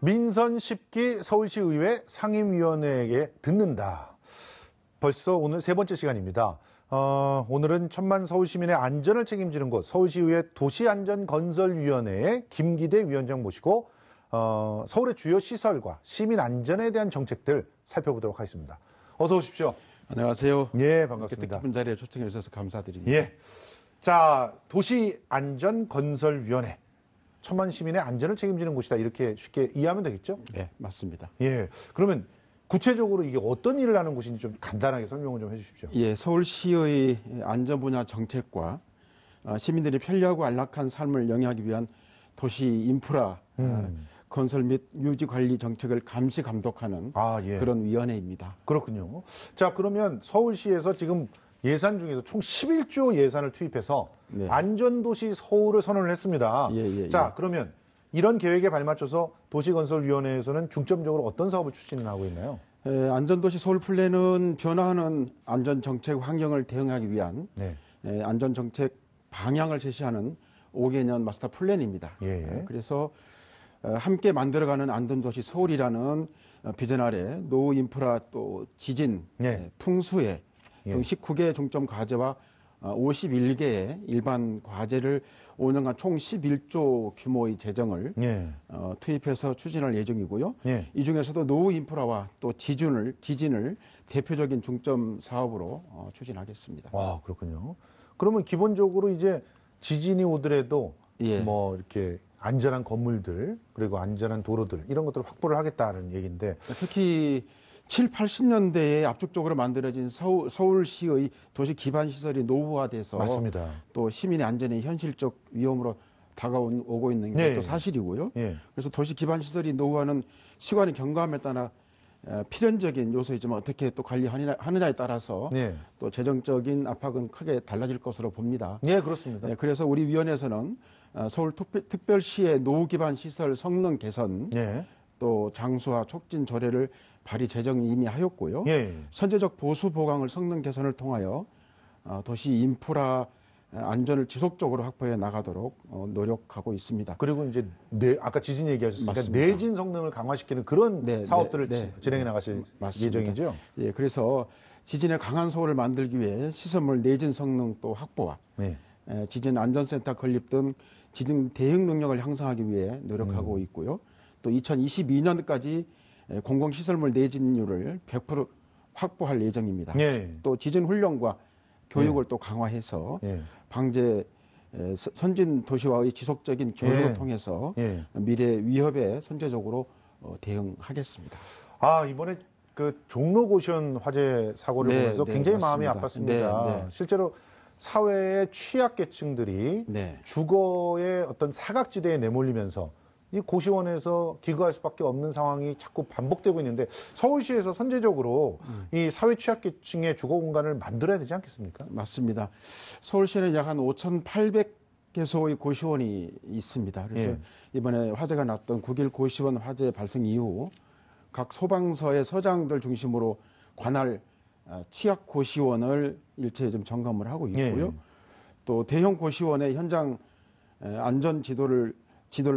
민선 10기 서울시의회 상임위원회에게 듣는다. 벌써 오늘 세 번째 시간입니다. 오늘은 천만 서울시민의 안전을 책임지는 곳 서울시의회 도시안전건설위원회의 김기대 위원장 모시고 서울의 주요 시설과 시민 안전에 대한 정책들 살펴보도록 하겠습니다. 어서 오십시오. 안녕하세요. 예, 반갑습니다. 뜻깊은 자리에 초청해 주셔서 감사드립니다. 예. 자, 도시안전건설위원회. 천만 시민의 안전을 책임지는 곳이다. 이렇게 쉽게 이해하면 되겠죠? 네, 맞습니다. 예. 그러면 구체적으로 이게 어떤 일을 하는 곳인지 좀 간단하게 설명을 좀 해주십시오. 예, 서울시의 안전 분야 정책과 시민들이 편리하고 안락한 삶을 영위하기 위한 도시 인프라 건설 및 유지 관리 정책을 감시 감독하는 예. 그런 위원회입니다. 그렇군요. 자, 그러면 서울시에서 지금 예산 중에서 총 11조 예산을 투입해서 네. 안전도시 서울을 선언을 했습니다. 자, 그러면 이런 계획에 발맞춰서 도시건설위원회에서는 중점적으로 어떤 사업을 추진하고 있나요? 안전도시 서울 플랜은 변화하는 안전정책 환경을 대응하기 위한 안전정책 방향을 제시하는 5개년 마스터 플랜입니다. 그래서 함께 만들어가는 안전도시 서울이라는 비전 아래 노후 인프라 또 지진, 풍수해 등 19개 중점 과제와 51개의 일반 과제를 5년간 총 11조 규모의 재정을 투입해서 추진할 예정이고요. 이 중에서도 노후 인프라와 또 지진을 대표적인 중점 사업으로 추진하겠습니다. 와, 그렇군요. 그러면 기본적으로 이제 지진이 오더라도 뭐 이렇게 안전한 건물들 그리고 안전한 도로들 이런 것들을 확보를 하겠다는 얘기인데 특히 7, 80년대에 압축적으로 만들어진 서울시의 도시 기반 시설이 노후화돼서 맞습니다. 또 시민의 안전이 현실적 위험으로 다가오고 있는 것도 사실이고요. 그래서 도시 기반 시설이 노후화는 시간의 경과함에 따라 필연적인 요소이지만 어떻게 또 관리하느냐에 따라서 또 재정적인 압박은 크게 달라질 것으로 봅니다. 그렇습니다. 그래서 우리 위원회에서는 서울특별시의 노후 기반 시설 성능 개선, 또 장수화 촉진 조례를 발의 제정 이미 하였고요. 선제적 보수 보강을 성능 개선을 통하여 도시 인프라 안전을 지속적으로 확보해 나가도록 노력하고 있습니다. 그리고 이제 아까 지진 얘기하셨으니까 내진 성능을 강화시키는 그런 사업들을 진행해 나가실 예정이죠. 그래서 지진에 강한 서울을 만들기 위해 시설물 내진 성능 또 확보와 지진 안전센터 건립 등 지진 대응 능력을 향상하기 위해 노력하고 있고요. 또 2022년까지 공공시설물 내진율을 100% 확보할 예정입니다. 또 지진 훈련과 교육을 또 강화해서 방제 선진 도시와의 지속적인 교류를 통해서 미래 위협에 선제적으로 대응하겠습니다. 이번에 그 종로 고시원 화재 사고를 보면서 굉장히 마음이 아팠습니다. 실제로 사회의 취약계층들이 주거의 어떤 사각지대에 내몰리면서 이 고시원에서 기거할 수밖에 없는 상황이 자꾸 반복되고 있는데 서울시에서 선제적으로 이 사회 취약계층의 주거 공간을 만들어야 되지 않겠습니까? 맞습니다. 서울시는 약 한 5,800개소의 고시원이 있습니다. 그래서 이번에 화재가 났던 9.1 고시원 화재 발생 이후 각 소방서의 서장들 중심으로 관할 취약 고시원을 일체 좀 점검을 하고 있고요. 또 대형 고시원의 현장 안전 지도를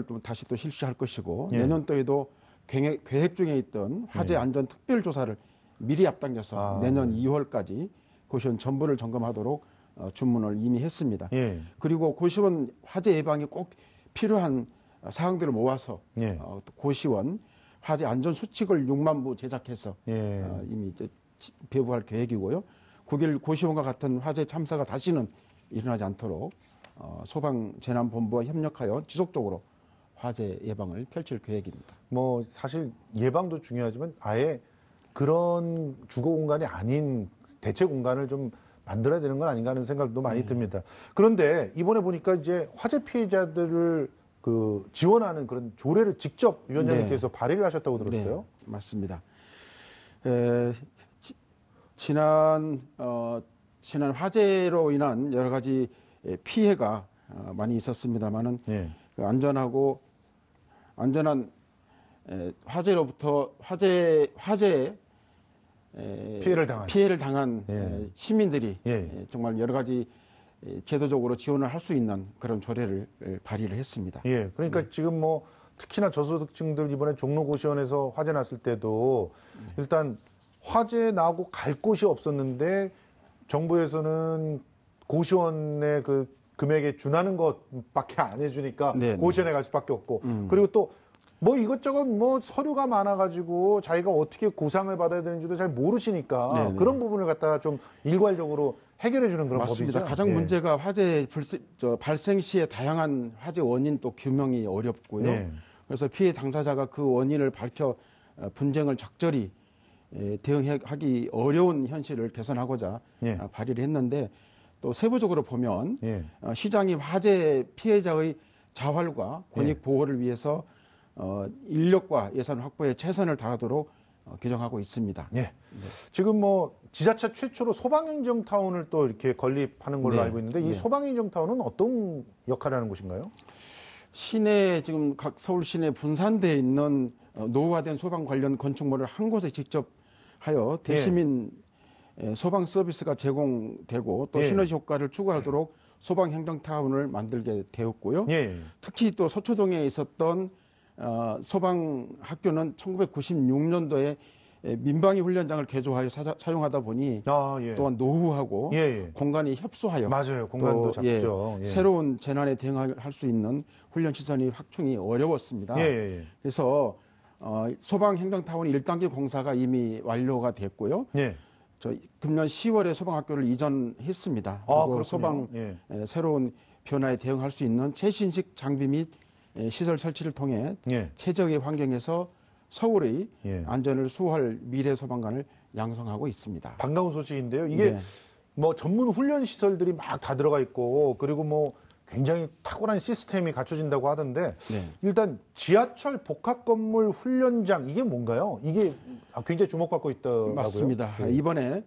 또 다시 또 실시할 것이고 내년도에도 계획 중에 있던 화재 안전 특별 조사를 미리 앞당겨서 내년 2월까지 고시원 전부를 점검하도록 주문을 이미 했습니다. 그리고 고시원 화재 예방에 꼭 필요한 사항들을 모아서 고시원 화재 안전 수칙을 6만 부 제작해서 이미 배부할 계획이고요. 9.1 고시원과 같은 화재 참사가 다시는 일어나지 않도록 소방재난본부와 협력하여 지속적으로 화재 예방을 펼칠 계획입니다. 뭐 사실 예방도 중요하지만 아예 그런 주거 공간이 아닌 대체 공간을 좀 만들어야 되는 건 아닌가 하는 생각도 많이 듭니다. 그런데 이번에 보니까 이제 화재 피해자들을 그 지원하는 그런 조례를 직접 위원장님께서 발의를 하셨다고 들었어요. 맞습니다. 지난 화재로 인한 여러 가지 피해가 많이 있었습니다만은 안전한 화재로부터 피해를 당한 시민들이 정말 여러 가지 제도적으로 지원을 할 수 있는 그런 조례를 발의를 했습니다. 그러니까 지금 뭐 특히나 저소득층들 이번에 종로고시원에서 화재 났을 때도 일단 화재 나고 갈 곳이 없었는데 정부에서는 고시원의 그 금액에 준하는 것밖에 안 해주니까 네네. 고시원에 갈 수밖에 없고 그리고 또 뭐 이것저것 뭐 서류가 많아가지고 자기가 어떻게 고상을 받아야 되는지도 잘 모르시니까 네네. 그런 부분을 갖다가 좀 일괄적으로 해결해 주는 그런 맞습니다. 법이죠. 가장 문제가 화재 발생 시에 다양한 화재 원인 또 규명이 어렵고요. 네. 그래서 피해 당사자가 그 원인을 밝혀 분쟁을 적절히 대응하기 어려운 현실을 개선하고자 발의를 했는데 또 세부적으로 보면 시장이 화재 피해자의 자활과 권익 보호를 위해서 인력과 예산 확보에 최선을 다하도록 규정하고 있습니다. 네. 지금 뭐 지자체 최초로 소방행정타운을 또 이렇게 건립하는 걸로 알고 있는데 이 소방행정타운은 어떤 역할을 하는 곳인가요? 시내 지금 각 서울 시내 분산되어 있는 노후화된 소방 관련 건축물을 한 곳에 직접 하여 대시민 소방 서비스가 제공되고 또 시너지 효과를 추구하도록 소방행정타운을 만들게 되었고요. 특히 또 서초동에 있었던 소방학교는 1996년도에 민방위 훈련장을 개조하여 사용하다 보니 또한 노후하고 공간이 협소하여 맞아요. 공간도 작죠. 새로운 재난에 대응할 수 있는 훈련 시설이 확충이 어려웠습니다. 그래서 소방행정타운 1단계 공사가 이미 완료가 됐고요. 금년 10월에 소방학교를 이전했습니다. 그리고 소방 새로운 변화에 대응할 수 있는 최신식 장비 및 시설 설치를 통해 최적의 환경에서 서울의 안전을 수호할 미래 소방관을 양성하고 있습니다. 반가운 소식인데요. 이게 뭐 전문 훈련 시설들이 막 다 들어가 있고 그리고 뭐 굉장히 탁월한 시스템이 갖춰진다고 하던데 일단 지하철 복합 건물 훈련장 이게 뭔가요? 이게 굉장히 주목받고 있더라고요. 맞습니다. 이번에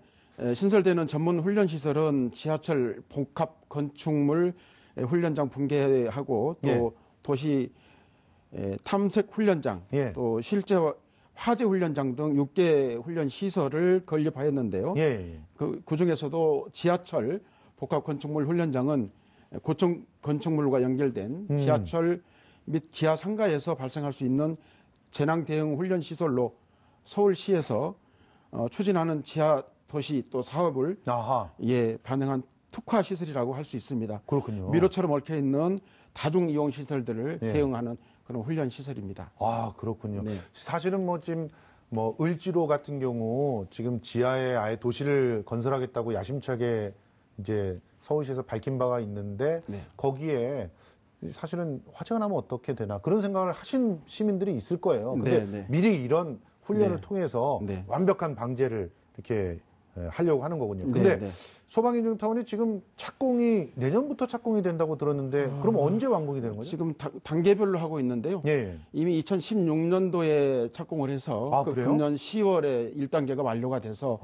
신설되는 전문 훈련 시설은 지하철 복합 건축물 훈련장 붕괴하고 또 도시 탐색 훈련장, 또 실제 화재 훈련장 등 6개 훈련 시설을 건립하였는데요. 그 중에서도 지하철 복합 건축물 훈련장은 고층 건축물과 연결된 지하철 및 지하 상가에서 발생할 수 있는 재난 대응 훈련 시설로 서울시에서 추진하는 지하 도시 또 사업을 반영한 특화 시설이라고 할 수 있습니다. 그렇군요. 미로처럼 얽혀 있는 다중 이용 시설들을 대응하는 그런 훈련 시설입니다. 아, 그렇군요. 사실은 뭐 지금 뭐 을지로 같은 경우 지금 지하에 아예 도시를 건설하겠다고 야심차게 이제 서울시에서 밝힌 바가 있는데 거기에 사실은 화재가 나면 어떻게 되나 그런 생각을 하신 시민들이 있을 거예요. 근데 미리 이런 훈련을 통해서 완벽한 방제를 이렇게 하려고 하는 거군요. 근데 소방행정타운이 지금 착공이 내년부터 착공이 된다고 들었는데 그럼 언제 완공이 되는 거죠? 지금 단계별로 하고 있는데요. 이미 2016년도에 착공을 해서 금년 10월에 1단계가 완료가 돼서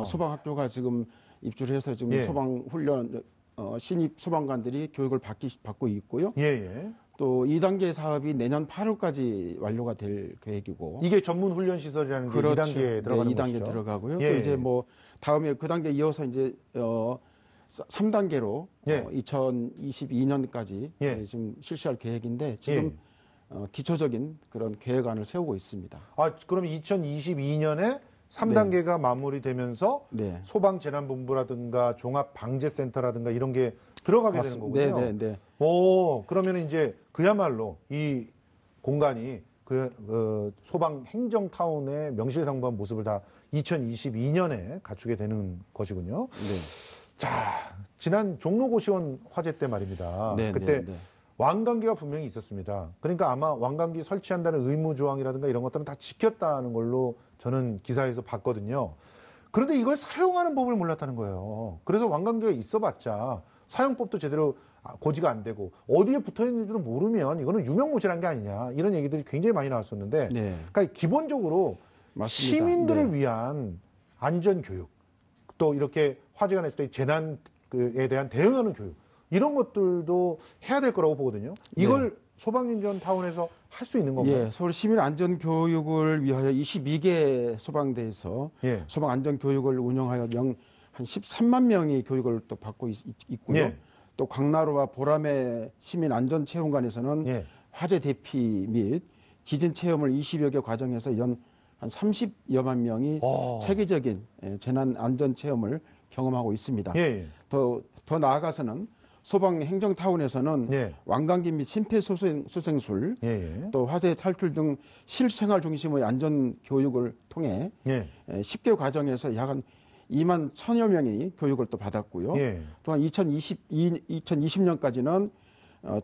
소방학교가 지금 입주를 해서 지금 소방훈련 신입 소방관들이 교육을 받고 있고요. 또 2단계 사업이 내년 8월까지 완료가 될 계획이고. 이게 전문 훈련 시설이라는 게 2단계에 들어가는 2단계 것이죠? 들어가고요. 또 이제 뭐 다음에 그 단계 이어서 이제 3단계로 2022년까지 지금 실시할 계획인데 지금 기초적인 그런 계획안을 세우고 있습니다. 아, 그럼 2022년에 3단계가 마무리되면서 소방재난본부라든가 종합방재센터라든가 이런 게 들어가게 되는 거군요. 오, 그러면 이제 그야말로 이 공간이 그 소방행정타운의 명실상부한 모습을 다 2022년에 갖추게 되는 것이군요. 자, 지난 종로고시원 화재 때 말입니다. 그때 완강기가 분명히 있었습니다. 그러니까 아마 완강기 설치한다는 의무조항이라든가 이런 것들은 다 지켰다는 걸로 저는 기사에서 봤거든요. 그런데 이걸 사용하는 법을 몰랐다는 거예요. 그래서 완강기가 있어봤자 사용법도 제대로 고지가 안 되고 어디에 붙어 있는지도 모르면 이거는 유명무실한 게 아니냐 이런 얘기들이 굉장히 많이 나왔었는데 그러니까 기본적으로 맞습니다. 시민들을 위한 안전교육 또 이렇게 화재가 났을 때 재난에 대한 대응하는 교육 이런 것들도 해야 될 거라고 보거든요. 이걸 소방행정타운에서 할 수 있는 건가요? 서울 시민 안전 교육을 위하여 22개 소방대에서 소방 안전 교육을 운영하여 한 13만 명이 교육을 또 받고 있고요. 또 광나루와 보람의 시민 안전 체험관에서는 화재 대피 및 지진 체험을 20여 개 과정에서 연 한 30여만 명이 체계적인 재난 안전 체험을 경험하고 있습니다. 예. 더 나아가서는 소방 행정타운에서는 예. 왕관기 및 심폐소생술, 또 화재 탈출 등 실생활 중심의 안전 교육을 통해 10개 과정에서 약 한 2만 1,000여 명이 교육을 또 받았고요. 또한 2020년까지는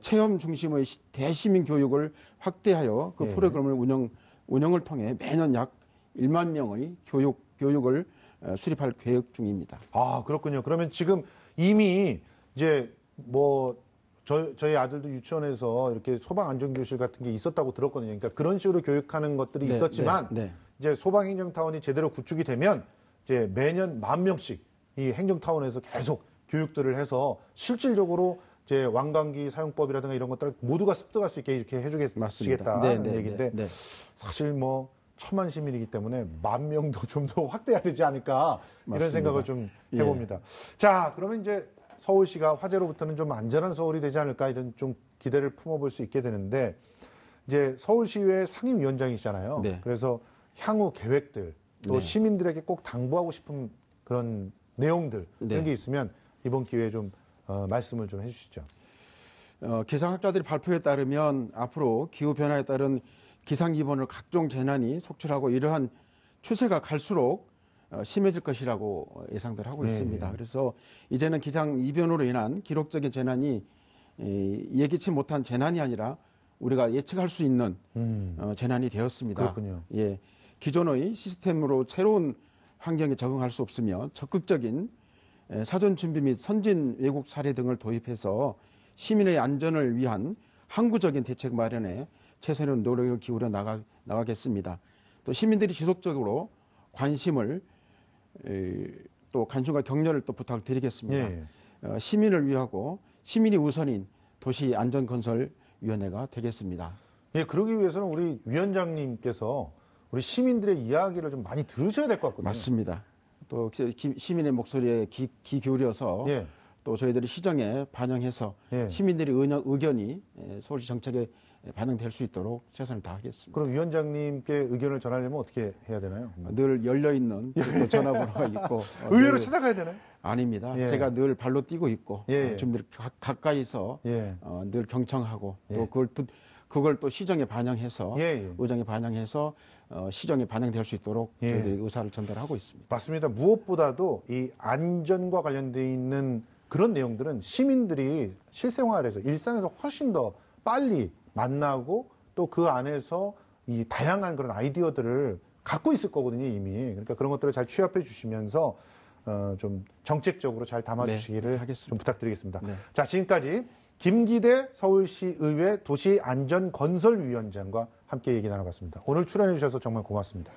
체험 중심의 대시민 교육을 확대하여 그 프로그램을 운영을 통해 매년 약 1만 명의 교육을 수립할 계획 중입니다. 아, 그렇군요. 그러면 지금 이미 이제 뭐 저희 아들도 유치원에서 이렇게 소방 안전교실 같은 게 있었다고 들었거든요. 그러니까 그런 식으로 교육하는 것들이 있었지만 이제 소방 행정타운이 제대로 구축이 되면 이제 매년 10,000명씩 이 행정타운에서 계속 교육들을 해서 실질적으로 이제 왕관기 사용법이라든가 이런 것들을 모두가 습득할 수 있게 이렇게 해주겠다는 얘기인데 사실 뭐 1,000만 시민이기 때문에 10,000명도 좀 더 확대해야 되지 않을까 이런 맞습니다. 생각을 좀 해봅니다. 자, 그러면 이제 서울시가 화재로부터는 좀 안전한 서울이 되지 않을까 이런 좀 기대를 품어볼 수 있게 되는데 이제 서울시의회 상임위원장이시잖아요. 그래서 향후 계획들 또 시민들에게 꼭 당부하고 싶은 그런 내용들 이런 게 있으면 이번 기회에 좀 말씀을 좀 해주시죠. 기상학자들의 발표에 따르면 앞으로 기후변화에 따른 기상기본으로 각종 재난이 속출하고 이러한 추세가 갈수록 심해질 것이라고 예상들 하고 있습니다. 그래서 이제는 기상 이변으로 인한 기록적인 재난이 예기치 못한 재난이 아니라 우리가 예측할 수 있는 재난이 되었습니다. 그렇군요. 예, 기존의 시스템으로 새로운 환경에 적응할 수 없으며 적극적인 사전 준비 및 선진 외국 사례 등을 도입해서 시민의 안전을 위한 항구적인 대책 마련에 최선의 노력을 기울여 나가겠습니다. 또 시민들이 지속적으로 관심과 격려를 또 부탁드리겠습니다. 시민을 위하고 시민이 우선인 도시안전건설위원회가 되겠습니다. 예, 그러기 위해서는 우리 위원장님께서 우리 시민들의 이야기를 좀 많이 들으셔야 될 것 같거든요. 맞습니다. 또 시민의 목소리에 귀 기울여서 또 저희들이 시정에 반영해서 시민들의 의견이 서울시 정책에 반영될 수 있도록 최선을 다하겠습니다. 그럼 위원장님께 의견을 전하려면 어떻게 해야 되나요? 늘 열려있는 전화번호가 있고. 의회로 찾아가야 되나요? 아닙니다. 제가 늘 발로 뛰고 있고 좀 가까이서 늘 경청하고 또 그걸 또 시정에 반영해서 의정에 반영해서 시정에 반영될 수 있도록 저희들이 의사를 전달하고 있습니다. 맞습니다. 무엇보다도 이 안전과 관련돼 있는 그런 내용들은 시민들이 실생활에서 일상에서 훨씬 더 빨리 만나고 또 그 안에서 이 다양한 그런 아이디어들을 갖고 있을 거거든요, 이미. 그러니까 그런 것들을 잘 취합해 주시면서 좀 정책적으로 잘 담아주시기를 좀 부탁드리겠습니다. 자, 지금까지 김기대 서울시의회 도시안전건설위원장과 함께 얘기 나눠봤습니다. 오늘 출연해 주셔서 정말 고맙습니다.